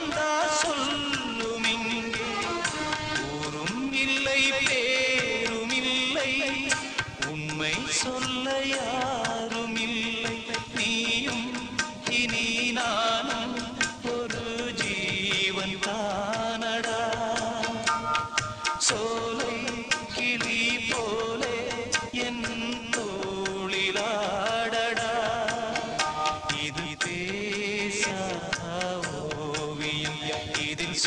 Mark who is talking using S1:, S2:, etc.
S1: வந்தா சொல்லும் இங்கே ஊரும் இல்லை பேரும் இல்லை உண்மை சொல்ல யாரும் இல்லை நீயும் இனி நானும் ஒரு ஜீவன் தானடா சோலை கிளி போலே என் தோளிலாடடா இது தேச ஓவியம் இதில்